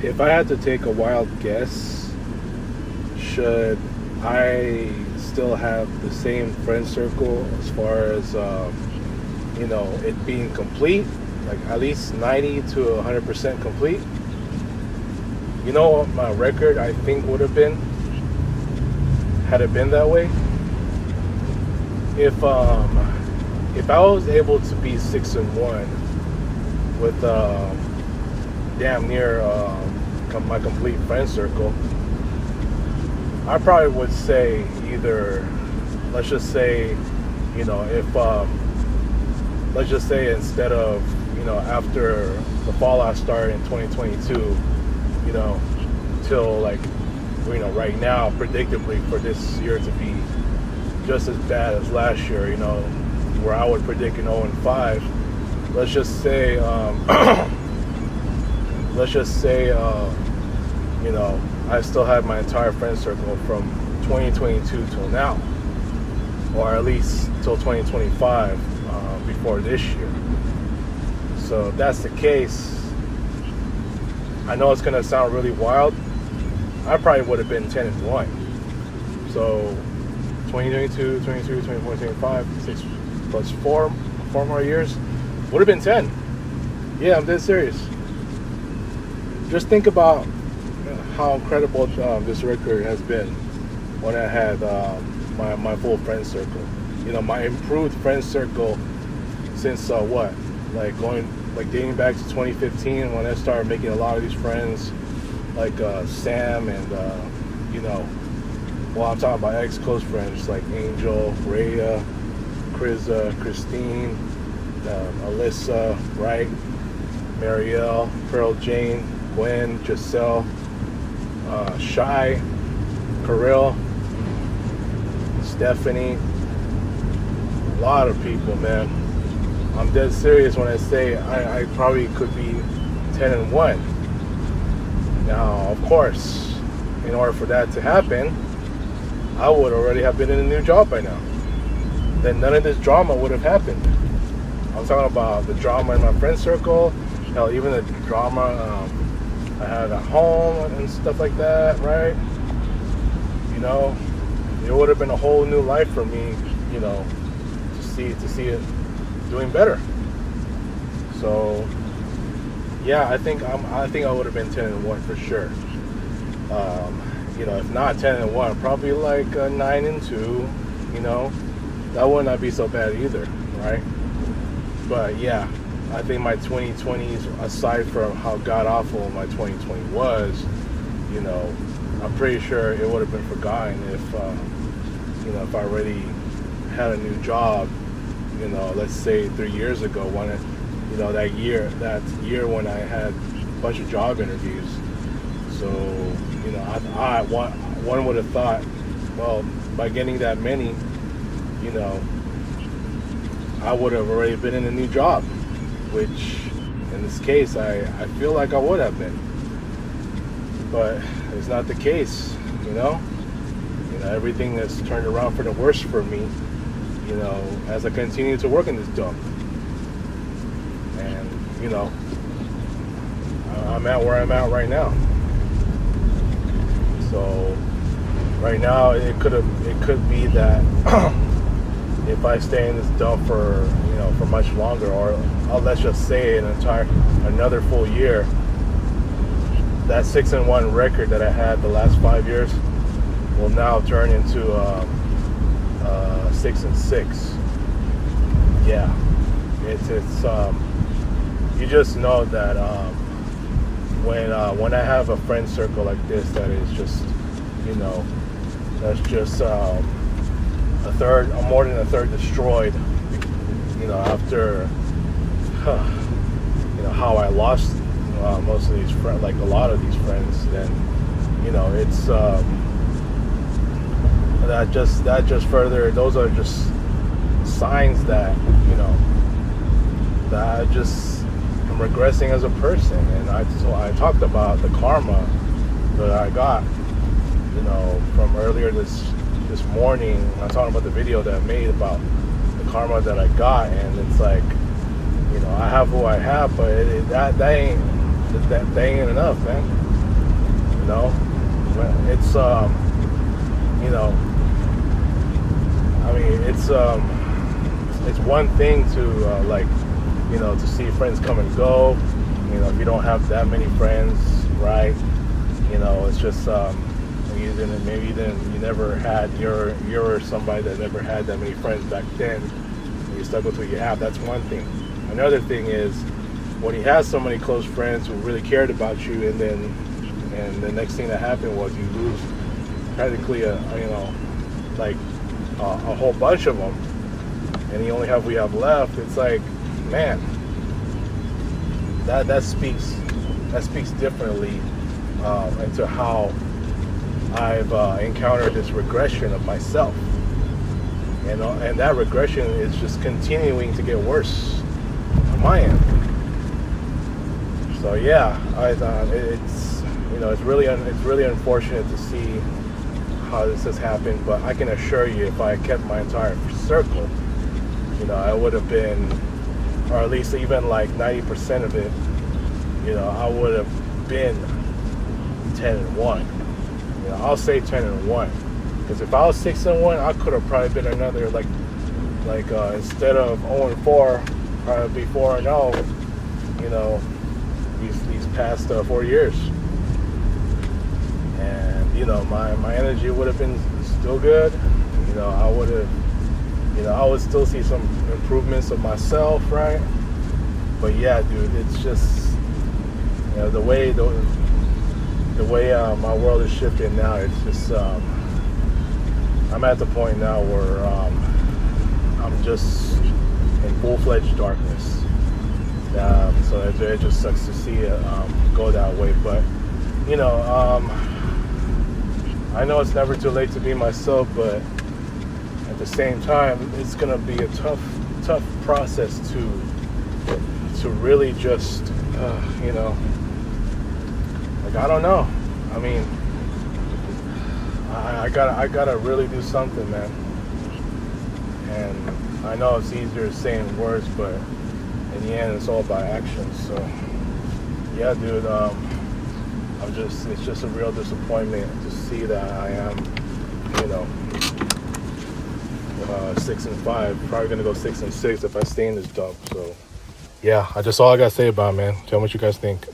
If I had to take a wild guess, should I still have the same friend circle as far as it being complete, like at least 90 to 100% complete? You know what my record I think would have been had it been that way? If I was able to be 6-1 with damn near my complete friend circle, I probably would say either, let's just say, if let's just say instead of, after the fallout started in 2022, till like, right now, predictably for this year to be just as bad as last year, where I would predict an 0-5. Let's just say, I still have my entire friend circle from 2022 till now, or at least till 2025, before this year. So if that's the case, I know it's gonna sound really wild, I probably would have been 10-1. So 2022, 23, 24, 25, 6 plus 4 more years, would have been 10. Yeah, I'm dead serious. Just think about how incredible this record has been when I had my full friend circle. My improved friend circle since dating back to 2015 when I started making a lot of these friends, like Sam and I'm talking about ex-close friends like Angel, Rhea, Christine, Alyssa, right, Marielle, Pearl Jane, Gwen, Giselle, Shy, Kirill, Stephanie, a lot of people, man. I'm dead serious when I say I probably could be 10-1. Now, of course, in order for that to happen, I would already have been in a new job by now. Then none of this drama would have happened. I'm talking about the drama in my friend circle, hell, even the drama I had at home and stuff like that, right? It would have been a whole new life for me, to see it doing better. So, yeah, I think I would have been 10-1 for sure. If not 10-1, probably like 9-2. That would not be so bad either, right? But yeah, I think my 2020s, aside from how god awful my 2020 was, I'm pretty sure it would have been forgotten if I already had a new job, let's say 3 years ago when that year when I had a bunch of job interviews. So one would have thought, well, by getting that many, I would have already been in a new job, which in this case I feel like I would have been, but it's not the case. Everything has turned around for the worse for me, as I continue to work in this dump. And I'm at where I'm at right now. So right now it could be that if I stay in this dump for much longer, or let's just say another full year, that 6-1 record that I had the last 5 years will now turn into 6-6. Yeah, it's you just know that when I have a friend circle like this, that is just that's just more than a third destroyed. After how I lost most of these friends, like a lot of these friends, then it's that just further. Those are just signs that, that I'm regressing as a person. And I talked about the karma that I got, from earlier this morning. I'm talking about the video that I made about the karma that I got, and it's like, I have who I have, but that ain't enough, man. It's it's one thing to to see friends come and go. If you don't have that many friends, right? It's just maybe you never had, you're somebody that never had that many friends back then. And you stuck with what you have. That's one thing. Another thing is when you had so many close friends who really cared about you, and the next thing that happened was you lose practically a whole bunch of them, and you only have what you have left. It's like, man, that speaks differently into how I've encountered this regression of myself, and that regression is just continuing to get worse on my end. So yeah, it's really unfortunate to see how this has happened, but I can assure you, if I kept my entire circle, I would have been, or at least even like 90% of it, I would have been 10-1. I'll say 10-1, because if I was 6-1, I could have probably been another like instead of 0-4, probably be 4-0. These past 4 years, and my energy would have been still good. I would have, I would still see some improvements of myself, right? But yeah, dude, it's just the way my world is shifting now. It's just I'm at the point now where I'm just in full-fledged darkness. So it just sucks to see it go that way. But I know it's never too late to be myself, but at the same time, it's gonna be a tough process to really just I don't know. I mean, I gotta really do something, man. And I know it's easier saying words, but in the end, it's all about action. So yeah, dude, it's just a real disappointment to see that I am, 6-5. Probably gonna go 6-6 if I stay in this dump. So yeah, that's all I gotta say about it, man. Tell me what you guys think.